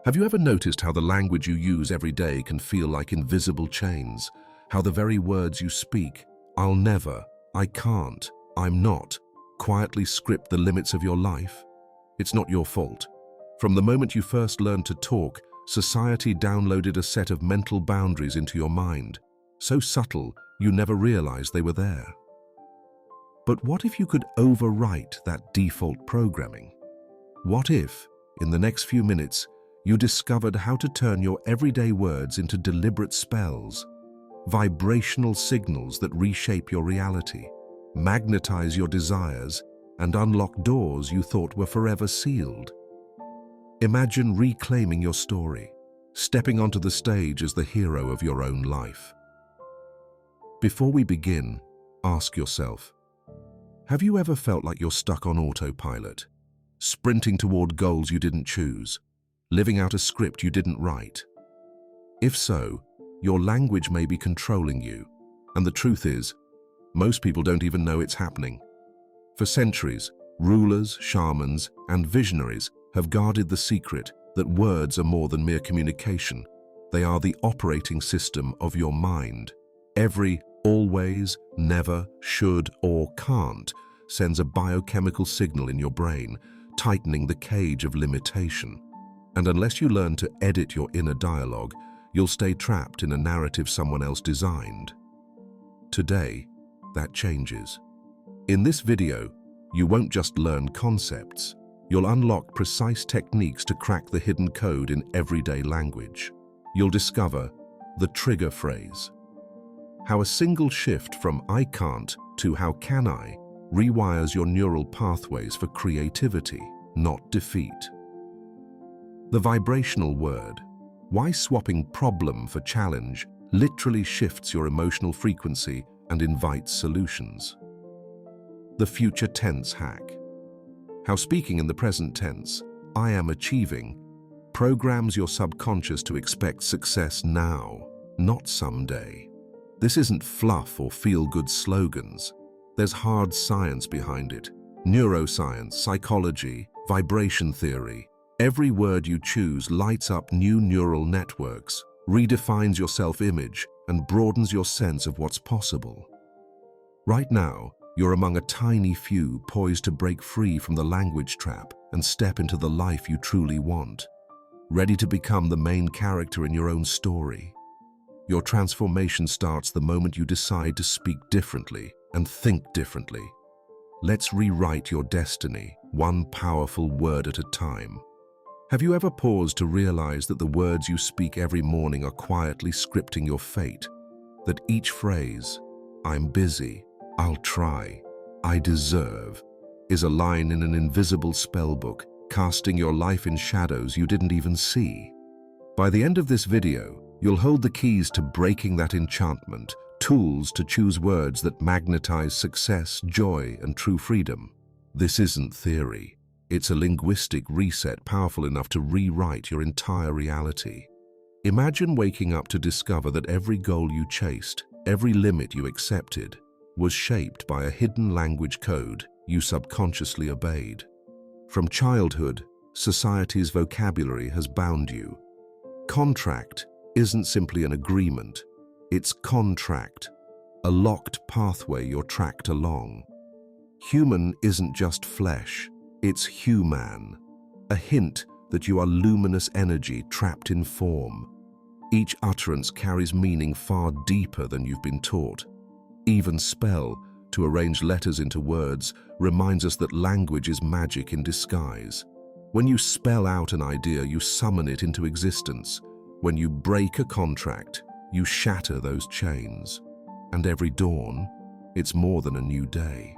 Have you ever noticed how the language you use every day can feel like invisible chains? How the very words you speak, "I'll never," "I can't," "I'm not," quietly script the limits of your life? It's not your fault. From the moment you first learned to talk, society downloaded a set of mental boundaries into your mind, so subtle you never realized they were there. But what if you could overwrite that default programming? What if, in the next few minutes, you discovered how to turn your everyday words into deliberate spells, vibrational signals that reshape your reality, magnetize your desires, and unlock doors you thought were forever sealed? Imagine reclaiming your story, stepping onto the stage as the hero of your own life. Before we begin, ask yourself, have you ever felt like you're stuck on autopilot, sprinting toward goals you didn't choose, living out a script you didn't write? If so, your language may be controlling you, and the truth is, most people don't even know it's happening. For centuries, rulers, shamans, and visionaries have guarded the secret that words are more than mere communication. They are the operating system of your mind. Every always, never, should, or can't sends a biochemical signal in your brain, tightening the cage of limitation. And unless you learn to edit your inner dialogue, you'll stay trapped in a narrative someone else designed. Today, that changes. In this video, you won't just learn concepts. You'll unlock precise techniques to crack the hidden code in everyday language. You'll discover the trigger phrase, how a single shift from "I can't" to "how can I" rewires your neural pathways for creativity, not defeat. The vibrational word, why swapping problem for challenge literally shifts your emotional frequency and invites solutions. The future tense hack, how speaking in the present tense, "I am achieving," programs your subconscious to expect success now, not someday. This isn't fluff or feel-good slogans. There's hard science behind it. Neuroscience, psychology, vibration theory. Every word you choose lights up new neural networks, redefines your self-image, and broadens your sense of what's possible. Right now, you're among a tiny few poised to break free from the language trap and step into the life you truly want, ready to become the main character in your own story. Your transformation starts the moment you decide to speak differently and think differently. Let's rewrite your destiny, one powerful word at a time. Have you ever paused to realize that the words you speak every morning are quietly scripting your fate? That each phrase, "I'm busy," "I'll try," "I deserve," is a line in an invisible spellbook, casting your life in shadows you didn't even see. By the end of this video, you'll hold the keys to breaking that enchantment, tools to choose words that magnetize success, joy, and true freedom. This isn't theory. It's a linguistic reset powerful enough to rewrite your entire reality. Imagine waking up to discover that every goal you chased, every limit you accepted, was shaped by a hidden language code you subconsciously obeyed. From childhood, society's vocabulary has bound you. Contract isn't simply an agreement, it's contract, a locked pathway you're tracked along. Human isn't just flesh, it's human, a hint that you are luminous energy trapped in form. Each utterance carries meaning far deeper than you've been taught. Even spell, to arrange letters into words, reminds us that language is magic in disguise. When you spell out an idea, you summon it into existence. When you break a contract, you shatter those chains. And every dawn, it's more than a new day.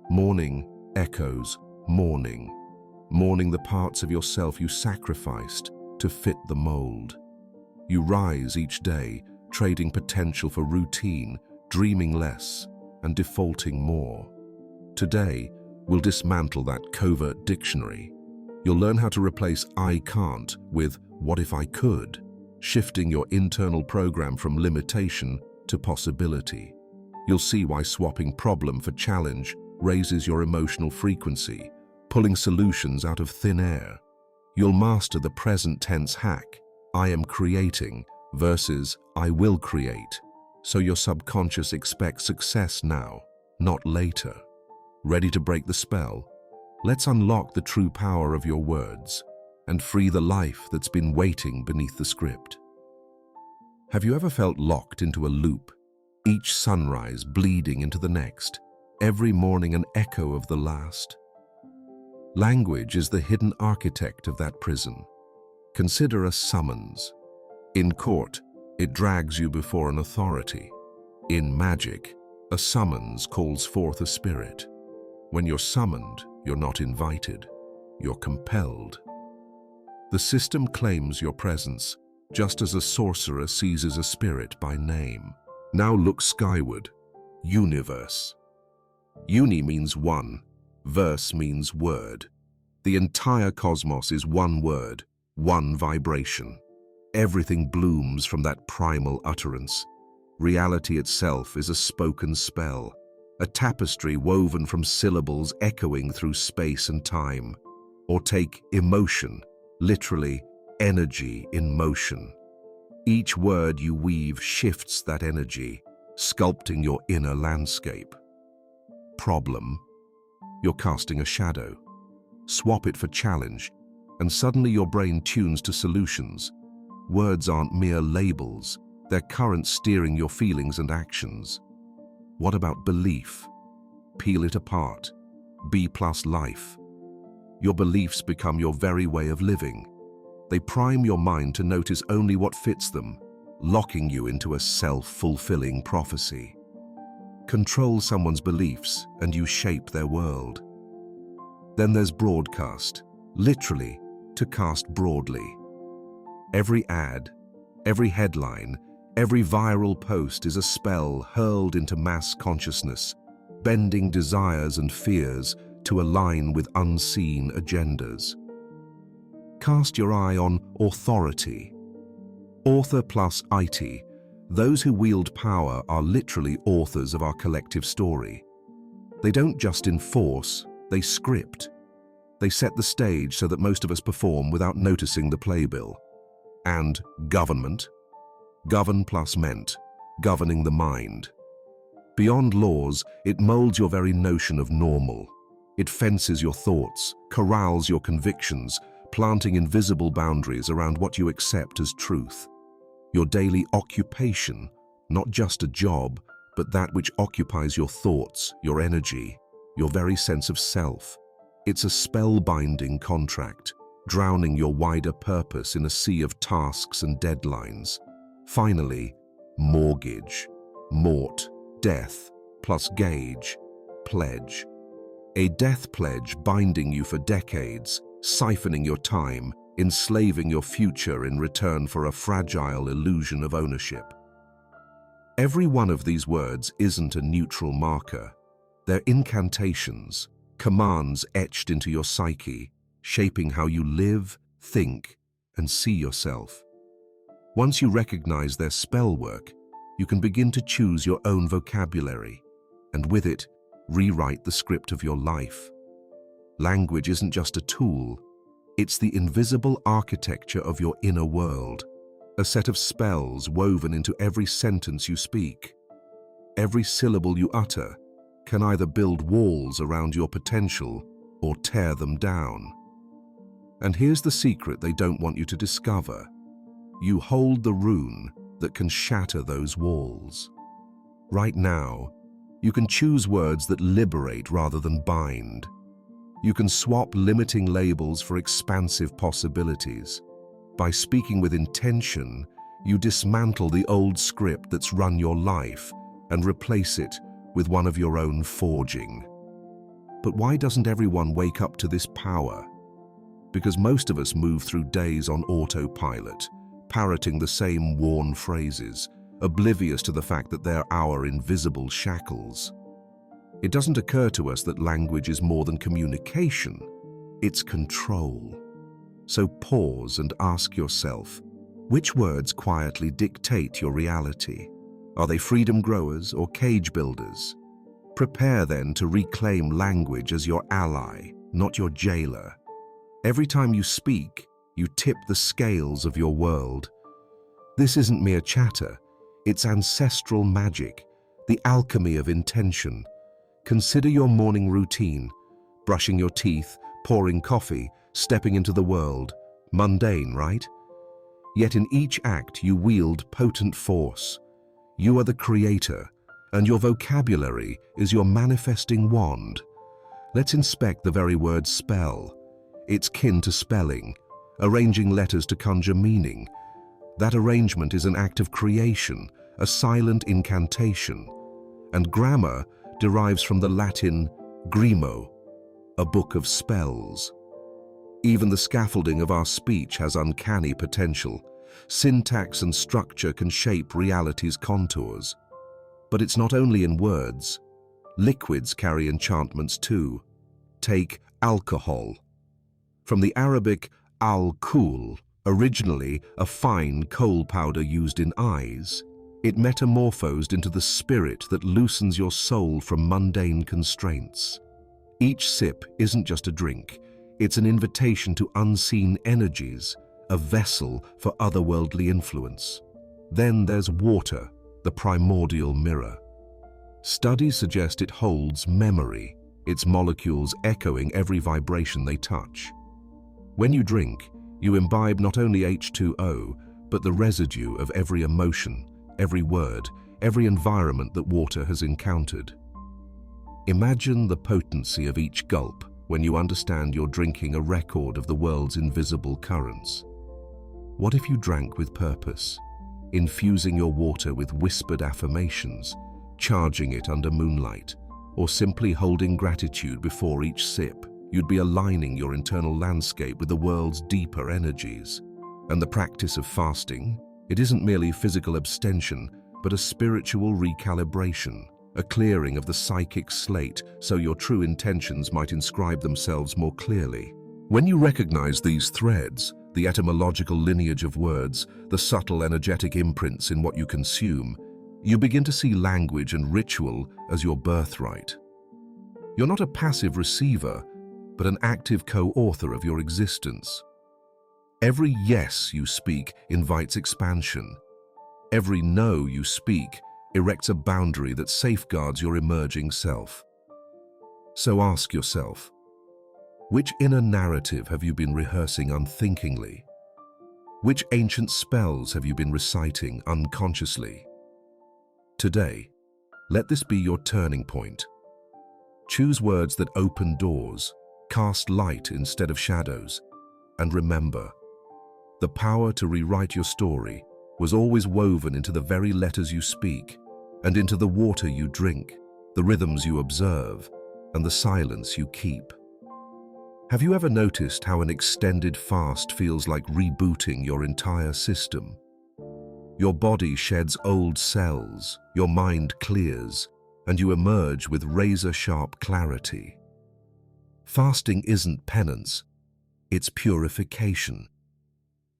Morning echoes morning. Mourning the parts of yourself you sacrificed to fit the mold. You rise each day, trading potential for routine, dreaming less, and defaulting more. Today, we'll dismantle that covert dictionary. You'll learn how to replace "I can't" with "what if I could," shifting your internal program from limitation to possibility. You'll see why swapping problem for challenge raises your emotional frequency, pulling solutions out of thin air. You'll master the present tense hack, I am creating, versus I will create, so your subconscious expects success now, not later. Ready to break the spell? Let's unlock the true power of your words and free the life that's been waiting beneath the script. Have you ever felt locked into a loop, each sunrise bleeding into the next, every morning an echo of the last? Language is the hidden architect of that prison. Consider a summons. In court, it drags you before an authority. In magic, a summons calls forth a spirit. When you're summoned, you're not invited, you're compelled. The system claims your presence, just as a sorcerer seizes a spirit by name. Now look skyward. Universe. Uni means one, verse means word. The entire cosmos is one word, one vibration. Everything blooms from that primal utterance. Reality itself is a spoken spell, a tapestry woven from syllables echoing through space and time. Or take emotion, literally energy in motion. Each word you weave shifts that energy, sculpting your inner landscape. Problem. You're casting a shadow. Swap it for challenge, and suddenly your brain tunes to solutions. Words aren't mere labels, they're currents steering your feelings and actions. What about belief? Peel it apart. B plus life. Your beliefs become your very way of living. They prime your mind to notice only what fits them, locking you into a self-fulfilling prophecy. Control someone's beliefs and you shape their world. Then there's broadcast, literally, to cast broadly. Every ad, every headline, every viral post is a spell hurled into mass consciousness, bending desires and fears to align with unseen agendas. Cast your eye on authority. Author plus IT. Those who wield power are literally authors of our collective story. They don't just enforce, they script. They set the stage so that most of us perform without noticing the playbill. And government. Govern plus ment, governing the mind. Beyond laws, it molds your very notion of normal. It fences your thoughts, corrals your convictions, planting invisible boundaries around what you accept as truth. Your daily occupation, not just a job, but that which occupies your thoughts, your energy, your very sense of self. It's a spellbinding contract, drowning your wider purpose in a sea of tasks and deadlines. Finally, mortgage, mort, death, plus gauge, pledge. A death pledge binding you for decades, siphoning your time, enslaving your future in return for a fragile illusion of ownership. Every one of these words isn't a neutral marker. They're incantations, commands etched into your psyche, shaping how you live, think, and see yourself. Once you recognize their spell work, you can begin to choose your own vocabulary, and with it, rewrite the script of your life. Language isn't just a tool, it's the invisible architecture of your inner world, a set of spells woven into every sentence you speak. Every syllable you utter can either build walls around your potential or tear them down. And here's the secret they don't want you to discover. You hold the rune that can shatter those walls. Right now, you can choose words that liberate rather than bind. You can swap limiting labels for expansive possibilities. By speaking with intention, you dismantle the old script that's run your life and replace it with one of your own forging. But why doesn't everyone wake up to this power? Because most of us move through days on autopilot, parroting the same worn phrases, oblivious to the fact that they're our invisible shackles. It doesn't occur to us that language is more than communication, it's control. So pause and ask yourself, which words quietly dictate your reality? Are they freedom growers or cage builders? Prepare then to reclaim language as your ally, not your jailer. Every time you speak, you tip the scales of your world. This isn't mere chatter, it's ancestral magic, the alchemy of intention. Consider your morning routine, brushing your teeth, pouring coffee, stepping into the world. Mundane, right? Yet in each act you wield potent force. You are the creator, and your vocabulary is your manifesting wand. Let's inspect the very word spell. It's kin to spelling, arranging letters to conjure meaning. That arrangement is an act of creation, a silent incantation. And grammar derives from the Latin grimo, a book of spells. Even the scaffolding of our speech has uncanny potential. Syntax and structure can shape reality's contours. But it's not only in words. Liquids carry enchantments too. Take alcohol. From the Arabic al-kul, originally a fine coal powder used in eyes, it metamorphosed into the spirit that loosens your soul from mundane constraints. Each sip isn't just a drink, it's an invitation to unseen energies, a vessel for otherworldly influence. Then there's water, the primordial mirror. Studies suggest it holds memory, its molecules echoing every vibration they touch. When you drink, you imbibe not only H2O, but the residue of every emotion, every word, every environment that water has encountered. Imagine the potency of each gulp when you understand you're drinking a record of the world's invisible currents. What if you drank with purpose, infusing your water with whispered affirmations, charging it under moonlight, or simply holding gratitude before each sip? You'd be aligning your internal landscape with the world's deeper energies. And the practice of fasting, it isn't merely physical abstention, but a spiritual recalibration, a clearing of the psychic slate so your true intentions might inscribe themselves more clearly. When you recognize these threads, the etymological lineage of words, the subtle energetic imprints in what you consume, you begin to see language and ritual as your birthright. You're not a passive receiver, but an active co-author of your existence. Every yes you speak invites expansion. Every no you speak erects a boundary that safeguards your emerging self. So ask yourself, which inner narrative have you been rehearsing unthinkingly? Which ancient spells have you been reciting unconsciously? Today, let this be your turning point. Choose words that open doors, cast light instead of shadows, and remember, the power to rewrite your story was always woven into the very letters you speak, and into the water you drink, the rhythms you observe, and the silence you keep. Have you ever noticed how an extended fast feels like rebooting your entire system? Your body sheds old cells, your mind clears, and you emerge with razor-sharp clarity. Fasting isn't penance, it's purification.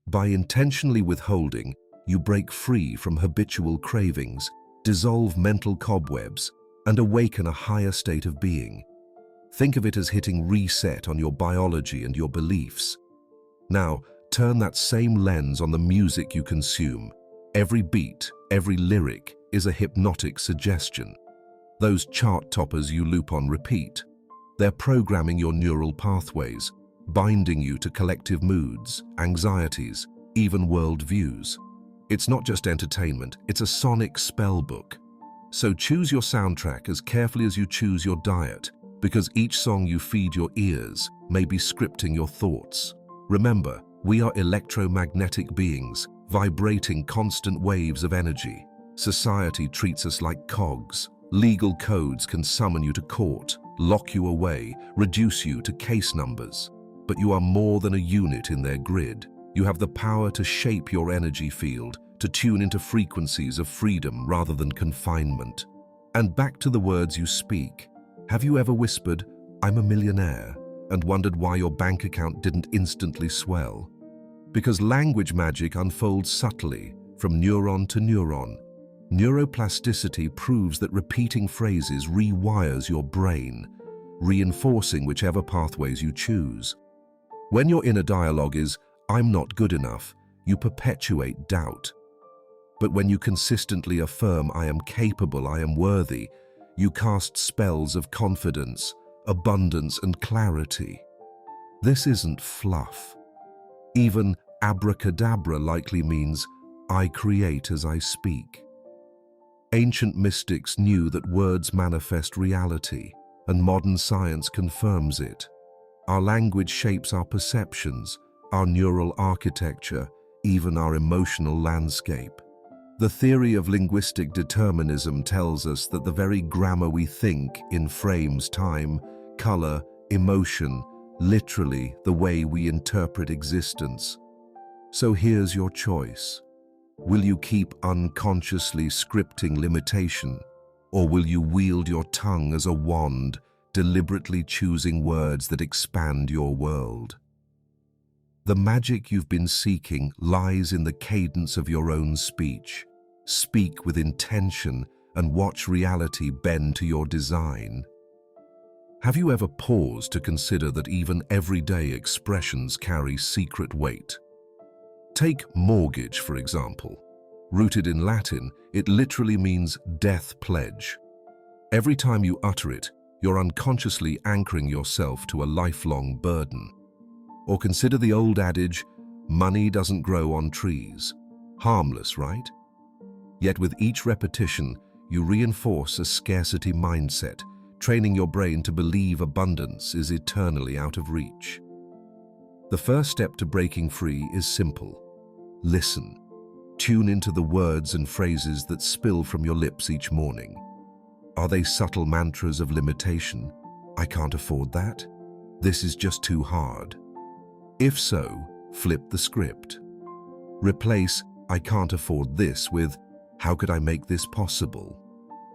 By intentionally withholding, you break free from habitual cravings, dissolve mental cobwebs, and awaken a higher state of being. Think of it as hitting reset on your biology and your beliefs. Now, turn that same lens on the music you consume. Every beat, every lyric is a hypnotic suggestion. Those chart toppers you loop on repeat, they're programming your neural pathways, binding you to collective moods, anxieties, even worldviews. It's not just entertainment, it's a sonic spellbook. So choose your soundtrack as carefully as you choose your diet, because each song you feed your ears may be scripting your thoughts. Remember, we are electromagnetic beings, vibrating constant waves of energy. Society treats us like cogs. Legal codes can summon you to court, lock you away, reduce you to case numbers. But you are more than a unit in their grid. You have the power to shape your energy field, to tune into frequencies of freedom rather than confinement. And back to the words you speak. Have you ever whispered, "I'm a millionaire," and wondered why your bank account didn't instantly swell? Because language magic unfolds subtly, from neuron to neuron. Neuroplasticity proves that repeating phrases rewires your brain, reinforcing whichever pathways you choose. When your inner dialogue is, "I'm not good enough," you perpetuate doubt. But when you consistently affirm, "I am capable, I am worthy," you cast spells of confidence, abundance, and clarity. This isn't fluff. Even abracadabra likely means, "I create as I speak." Ancient mystics knew that words manifest reality, and modern science confirms it. Our language shapes our perceptions, our neural architecture, even our emotional landscape. The theory of linguistic determinism tells us that the very grammar we think in frames time, color, emotion, literally the way we interpret existence. So here's your choice. Will you keep unconsciously scripting limitation, or will you wield your tongue as a wand, deliberately choosing words that expand your world? The magic you've been seeking lies in the cadence of your own speech. Speak with intention and watch reality bend to your design. Have you ever paused to consider that even everyday expressions carry secret weight? Take mortgage, for example. Rooted in Latin, it literally means death pledge. Every time you utter it, you're unconsciously anchoring yourself to a lifelong burden. Or consider the old adage, "Money doesn't grow on trees." Harmless, right? Yet with each repetition, you reinforce a scarcity mindset, training your brain to believe abundance is eternally out of reach. The first step to breaking free is simple. Listen. Tune into the words and phrases that spill from your lips each morning. Are they subtle mantras of limitation? "I can't afford that. This is just too hard." If so, flip the script. Replace "I can't afford this" with "How could I make this possible?"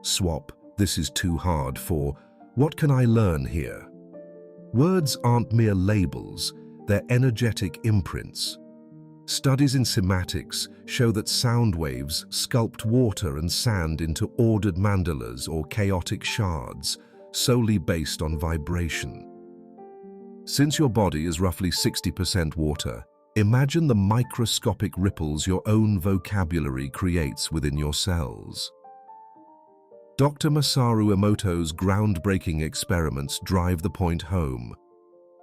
Swap "This is too hard" for "What can I learn here?" Words aren't mere labels, they're energetic imprints. Studies in sematics show that sound waves sculpt water and sand into ordered mandalas or chaotic shards, solely based on vibration. Since your body is roughly 60% water, imagine the microscopic ripples your own vocabulary creates within your cells. Dr. Masaru Emoto's groundbreaking experiments drive the point home.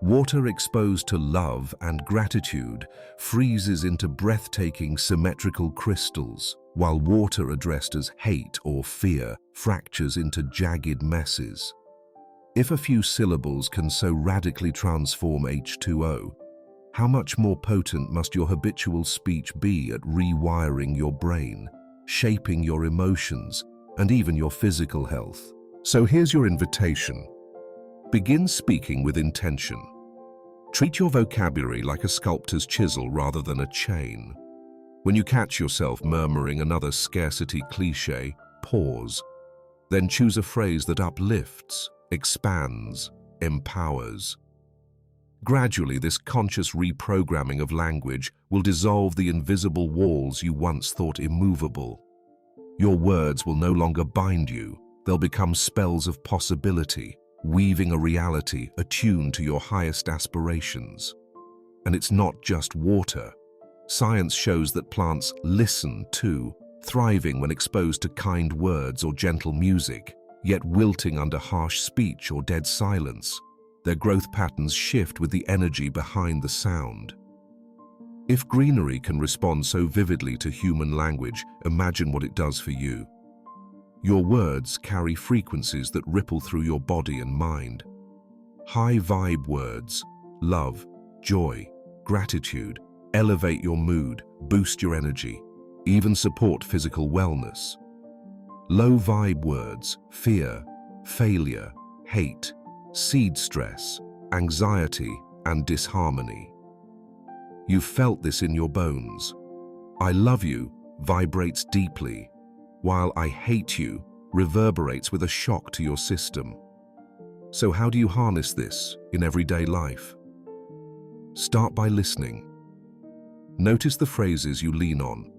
Water exposed to love and gratitude freezes into breathtaking symmetrical crystals, while water addressed as hate or fear fractures into jagged messes. If a few syllables can so radically transform H2O, how much more potent must your habitual speech be at rewiring your brain, shaping your emotions, and even your physical health? So here's your invitation. Begin speaking with intention. Treat your vocabulary like a sculptor's chisel rather than a chain. When you catch yourself murmuring another scarcity cliché, pause. Then choose a phrase that uplifts, expands, empowers. Gradually, this conscious reprogramming of language will dissolve the invisible walls you once thought immovable. Your words will no longer bind you. They'll become spells of possibility, weaving a reality attuned to your highest aspirations. And it's not just water. Science shows that plants listen too, thriving when exposed to kind words or gentle music, yet wilting under harsh speech or dead silence. Their growth patterns shift with the energy behind the sound. If greenery can respond so vividly to human language, imagine what it does for you. Your words carry frequencies that ripple through your body and mind. High-vibe words, love, joy, gratitude, elevate your mood, boost your energy, even support physical wellness. Low-vibe words, fear, failure, hate, seed stress, anxiety, and disharmony. You've felt this in your bones. "I love you" vibrates deeply, while "I hate you" reverberates with a shock to your system. So how do you harness this in everyday life? Start by listening. Notice the phrases you lean on.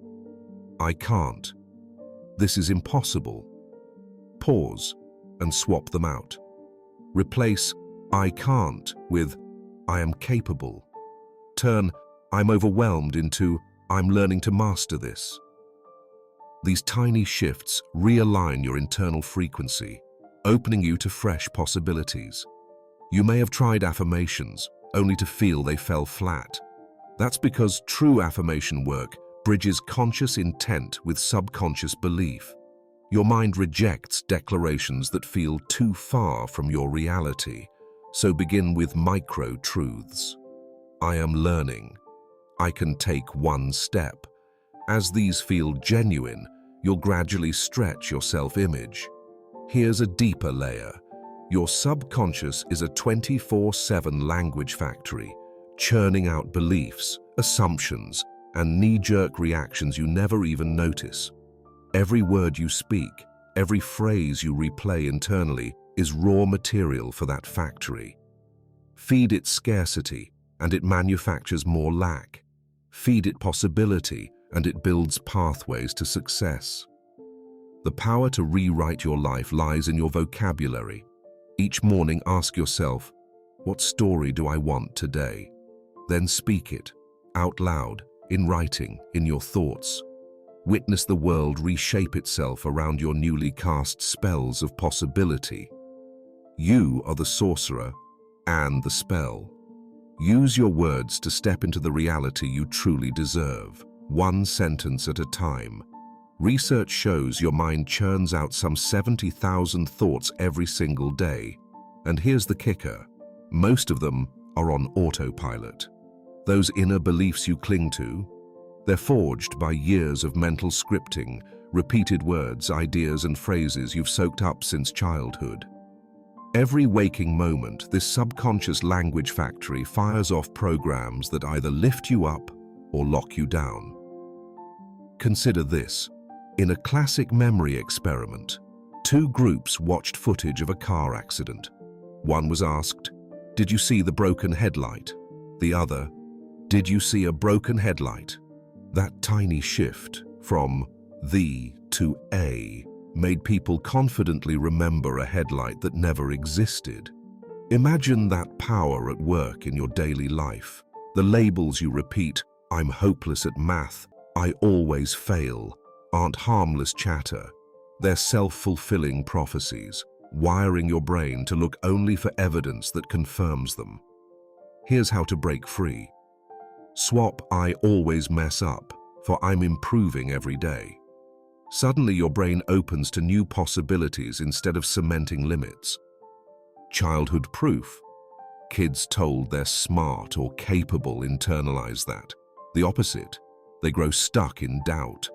"I can't." This is impossible. Pause and swap them out. Replace I can't with I am capable. Turn I'm overwhelmed into I'm learning to master this. These tiny shifts realign your internal frequency, opening you to fresh possibilities. You may have tried affirmations, only to feel they fell flat. That's because true affirmation work bridges conscious intent with subconscious belief. Your mind rejects declarations that feel too far from your reality, so begin with micro-truths. I am learning. I can take one step. As these feel genuine, you'll gradually stretch your self-image. Here's a deeper layer. Your subconscious is a 24/7 language factory, churning out beliefs, assumptions, and knee-jerk reactions you never even notice. Every word you speak, every phrase you replay internally is raw material for that factory. Feed it scarcity, and it manufactures more lack. Feed it possibility, and it builds pathways to success. The power to rewrite your life lies in your vocabulary. Each morning, ask yourself, what story do I want today? Then speak it, out loud, in writing, in your thoughts. Witness the world reshape itself around your newly cast spells of possibility. You are the sorcerer and the spell. Use your words to step into the reality you truly deserve, one sentence at a time. Research shows your mind churns out some 70,000 thoughts every single day. And here's the kicker. Most of them are on autopilot. Those inner beliefs you cling to, they're forged by years of mental scripting, repeated words, ideas, and phrases you've soaked up since childhood. Every waking moment, this subconscious language factory fires off programs that either lift you up or lock you down. Consider this. In a classic memory experiment, two groups watched footage of a car accident. One was asked, "Did you see the broken headlight?" The other, "Did you see a broken headlight?" That tiny shift from "the" to "a" made people confidently remember a headlight that never existed. Imagine that power at work in your daily life. The labels you repeat, "I'm hopeless at math," "I always fail," aren't harmless chatter. They're self-fulfilling prophecies, wiring your brain to look only for evidence that confirms them. Here's how to break free. Swap "I always mess up" for "I'm improving every day." Suddenly your brain opens to new possibilities instead of cementing limits. Childhood proof. Kids told they're smart or capable internalize that. The opposite. They grow stuck in doubt.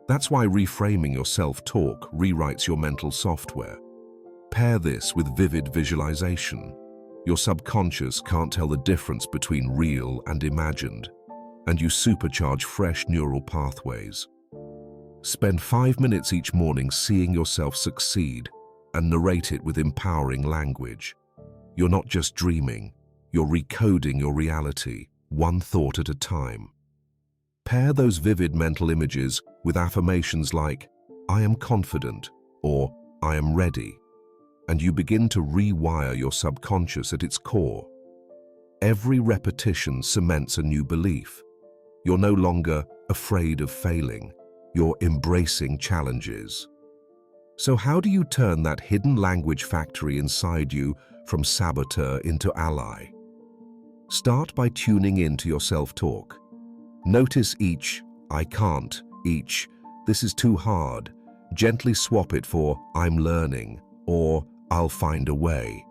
That's why reframing your self-talk rewrites your mental software. Pair this with vivid visualization. Your subconscious can't tell the difference between real and imagined, and you supercharge fresh neural pathways. Spend 5 minutes each morning seeing yourself succeed and narrate it with empowering language. You're not just dreaming, you're recoding your reality, one thought at a time. Pair those vivid mental images with affirmations like, "I am confident," or "I am ready," and you begin to rewire your subconscious at its core. Every repetition cements a new belief. You're no longer afraid of failing. You're embracing challenges. So how do you turn that hidden language factory inside you from saboteur into ally? Start by tuning into your self-talk. Notice each "I can't," each "this is too hard." Gently swap it for "I'm learning" or "I'll find a way."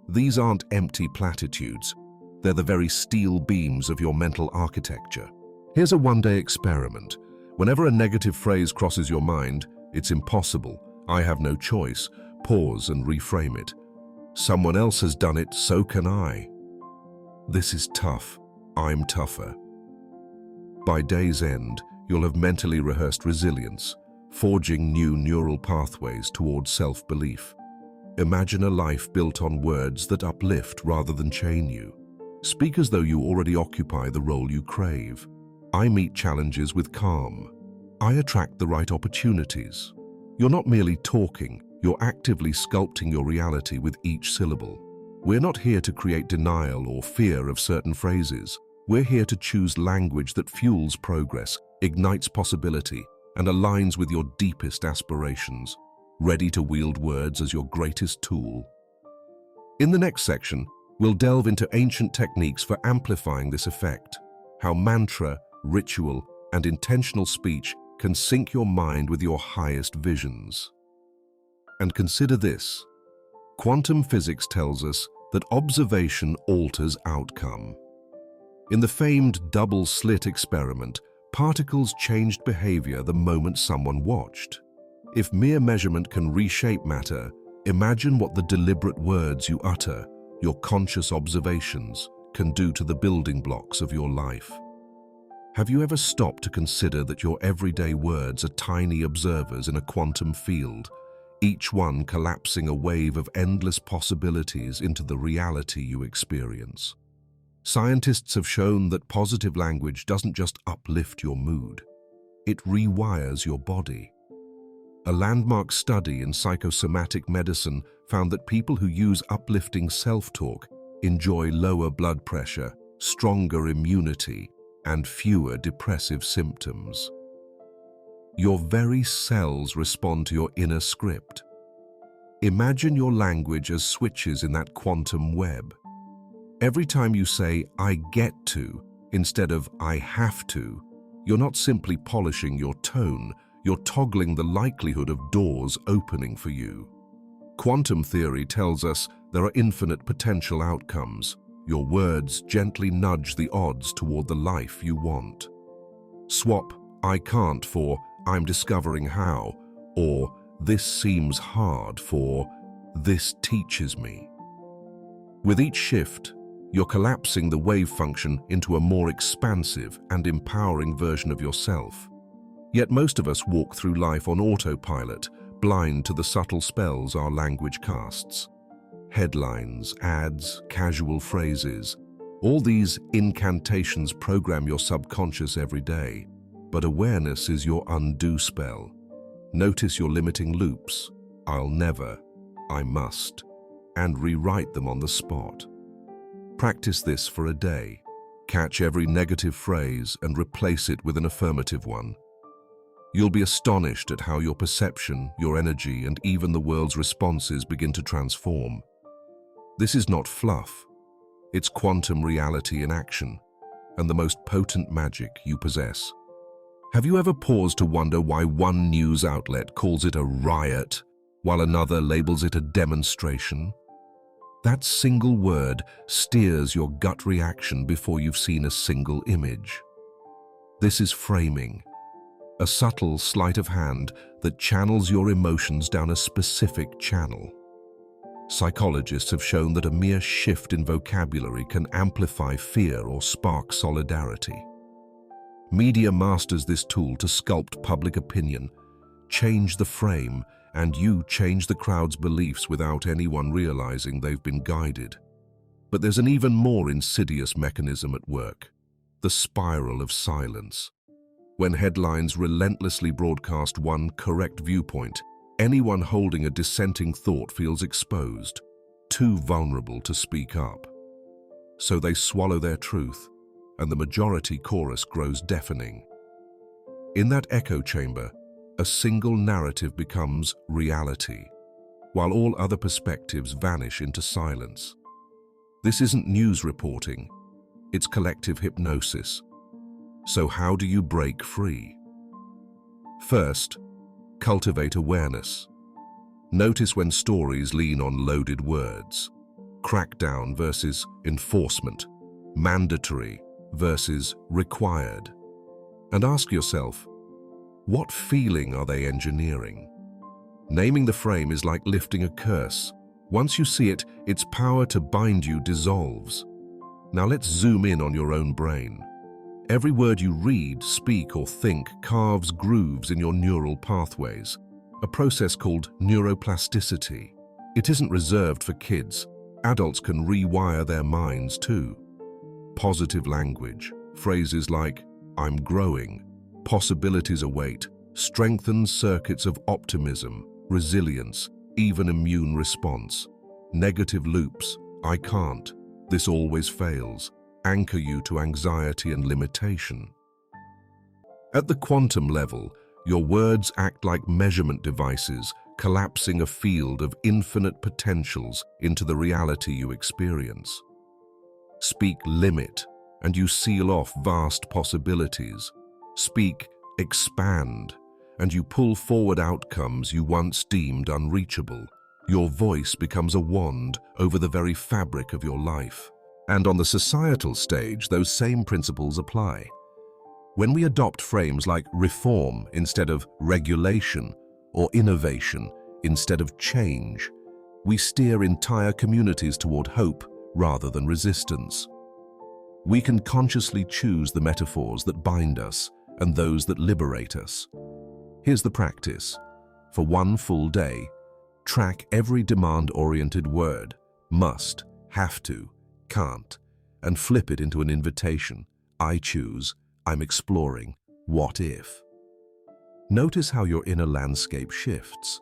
These aren't empty platitudes. They're the very steel beams of your mental architecture. Here's a one-day experiment. Whenever a negative phrase crosses your mind, "It's impossible," "I have no choice," pause and reframe it. "Someone else has done it, so can I." "This is tough. I'm tougher." By day's end, you'll have mentally rehearsed resilience, forging new neural pathways towards self-belief. Imagine a life built on words that uplift rather than chain you. Speak as though you already occupy the role you crave. "I meet challenges with calm." I attract the right opportunities. You're not merely talking, you're actively sculpting your reality with each syllable. We're not here to create denial or fear of certain phrases. We're here to choose language that fuels progress, ignites possibility, and aligns with your deepest aspirations, ready to wield words as your greatest tool. In the next section, we'll delve into ancient techniques for amplifying this effect, how mantra, ritual, and intentional speech can sync your mind with your highest visions. And consider this. Quantum physics tells us that observation alters outcome. In the famed double-slit experiment, particles changed behavior the moment someone watched. If mere measurement can reshape matter, imagine what the deliberate words you utter, your conscious observations, can do to the building blocks of your life. Have you ever stopped to consider that your everyday words are tiny observers in a quantum field, each one collapsing a wave of endless possibilities into the reality you experience? Scientists have shown that positive language doesn't just uplift your mood, it rewires your body. A landmark study in psychosomatic medicine found that people who use uplifting self-talk enjoy lower blood pressure, stronger immunity, and fewer depressive symptoms. Your very cells respond to your inner script. Imagine your language as switches in that quantum web. Every time you say, "I get to," instead of "I have to," you're not simply polishing your tone, you're toggling the likelihood of doors opening for you. Quantum theory tells us there are infinite potential outcomes. Your words gently nudge the odds toward the life you want. Swap "I can't" for "I'm discovering how," or "This seems hard" for "This teaches me." With each shift, you're collapsing the wave function into a more expansive and empowering version of yourself. Yet most of us walk through life on autopilot, blind to the subtle spells our language casts. Headlines, ads, casual phrases, all these incantations program your subconscious every day, but awareness is your undo spell. Notice your limiting loops, "I'll never," "I must," and rewrite them on the spot. Practice this for a day. Catch every negative phrase and replace it with an affirmative one. You'll be astonished at how your perception, your energy, and even the world's responses begin to transform. This is not fluff. It's quantum reality in action, and the most potent magic you possess. Have you ever paused to wonder why one news outlet calls it a riot, while another labels it a demonstration? That single word steers your gut reaction before you've seen a single image. This is framing, a subtle sleight of hand that channels your emotions down a specific channel. Psychologists have shown that a mere shift in vocabulary can amplify fear or spark solidarity. Media masters this tool to sculpt public opinion, change the frame, and you change the crowd's beliefs without anyone realizing they've been guided. But there's an even more insidious mechanism at work: the spiral of silence. When headlines relentlessly broadcast one correct viewpoint, anyone holding a dissenting thought feels exposed, too vulnerable to speak up. So they swallow their truth, and the majority chorus grows deafening. In that echo chamber, a single narrative becomes reality, while all other perspectives vanish into silence. This isn't news reporting, it's collective hypnosis. So how do you break free? First, cultivate awareness. Notice when stories lean on loaded words, crackdown versus enforcement, mandatory versus required. And ask yourself, what feeling are they engineering? Naming the frame is like lifting a curse. Once you see it, its power to bind you dissolves. Now let's zoom in on your own brain. Every word you read, speak, or think carves grooves in your neural pathways, a process called neuroplasticity. It isn't reserved for kids. Adults can rewire their minds too. Positive language, phrases like "I'm growing," "possibilities await," strengthens circuits of optimism, resilience, even immune response. Negative loops, I can't, this always fails, anchor you to anxiety and limitation. At the quantum level, your words act like measurement devices, collapsing a field of infinite potentials into the reality you experience. Speak limit, and you seal off vast possibilities. Speak expand, and you pull forward outcomes you once deemed unreachable. Your voice becomes a wand over the very fabric of your life. And on the societal stage, those same principles apply. When we adopt frames like reform instead of regulation or innovation instead of change, we steer entire communities toward hope rather than resistance. We can consciously choose the metaphors that bind us and those that liberate us. Here's the practice. For one full day, track every demand-oriented word, must, have to, can't, and flip it into an invitation. I choose, I'm exploring, what if? Notice how your inner landscape shifts.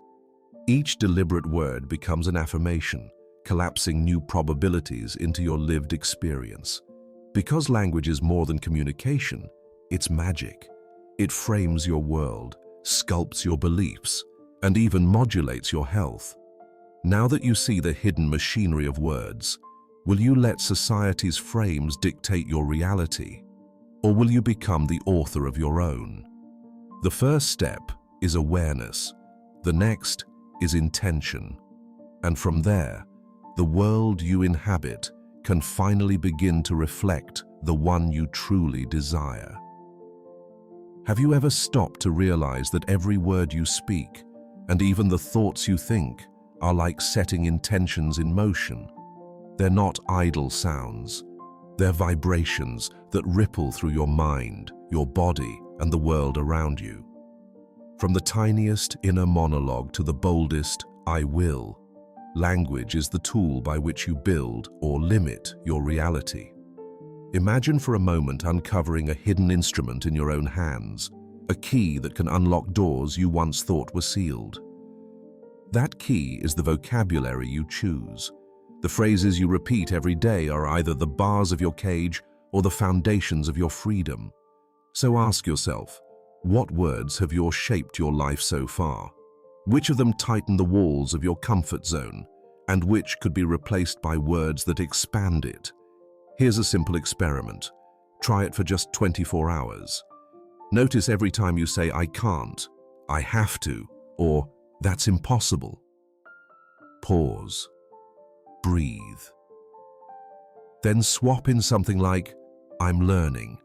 Each deliberate word becomes an affirmation, collapsing new probabilities into your lived experience. Because language is more than communication, it's magic. It frames your world, sculpts your beliefs, and even modulates your health. Now that you see the hidden machinery of words, will you let society's frames dictate your reality? Or will you become the author of your own? The first step is awareness. The next is intention. And from there, the world you inhabit can finally begin to reflect the one you truly desire. Have you ever stopped to realize that every word you speak, and even the thoughts you think, are like setting intentions in motion? They're not idle sounds. They're vibrations that ripple through your mind, your body, and the world around you. From the tiniest inner monologue to the boldest, I will, language is the tool by which you build or limit your reality. Imagine for a moment uncovering a hidden instrument in your own hands, a key that can unlock doors you once thought were sealed. That key is the vocabulary you choose. The phrases you repeat every day are either the bars of your cage or the foundations of your freedom. So ask yourself, what words have shaped your life so far? Which of them tighten the walls of your comfort zone, and which could be replaced by words that expand it? Here's a simple experiment. Try it for just 24 hours. Notice every time you say, I can't, I have to, or that's impossible. Pause. Breathe. Then swap in something like, I'm learning,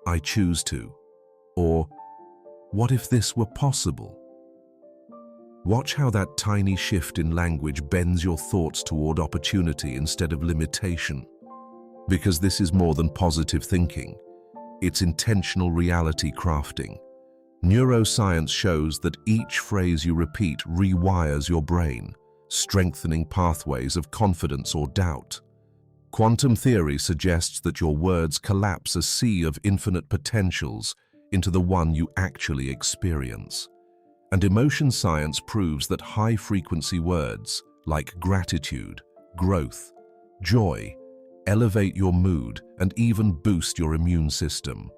I choose to, or what if this were possible? Watch how that tiny shift in language bends your thoughts toward opportunity instead of limitation. Because this is more than positive thinking. It's intentional reality crafting. Neuroscience shows that each phrase you repeat rewires your brain, strengthening pathways of confidence or doubt. Quantum theory suggests that your words collapse a sea of infinite potentials into the one you actually experience. And emotion science proves that high-frequency words like gratitude, growth, joy, elevate your mood and even boost your immune system.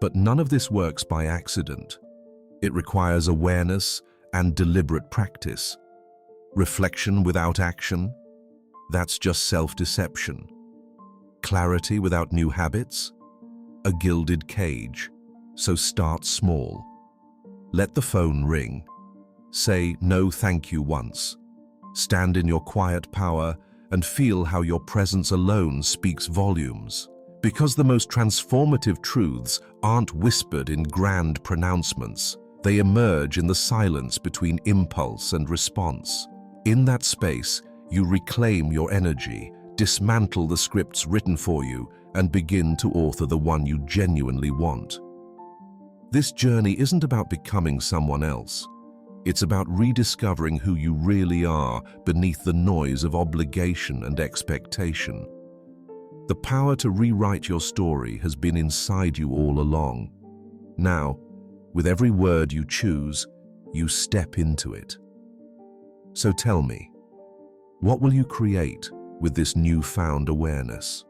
But none of this works by accident. It requires awareness and deliberate practice. Reflection without action, that's just self-deception. Clarity without new habits, a gilded cage. So start small. Let the phone ring. Say no thank you once. Stand in your quiet power and feel how your presence alone speaks volumes. Because the most transformative truths aren't whispered in grand pronouncements. They emerge in the silence between impulse and response. In that space, you reclaim your energy, dismantle the scripts written for you, and begin to author the one you genuinely want. This journey isn't about becoming someone else. It's about rediscovering who you really are beneath the noise of obligation and expectation. The power to rewrite your story has been inside you all along. Now, With every word you choose, you step into it. So tell me, what will you create with this newfound awareness?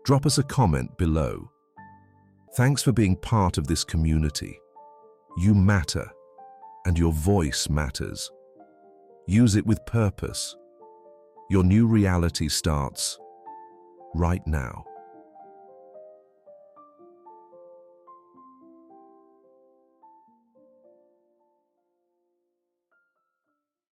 Drop us a comment below. Thanks for being part of this community. You matter, and your voice matters. Use it with purpose. Your new reality starts right now.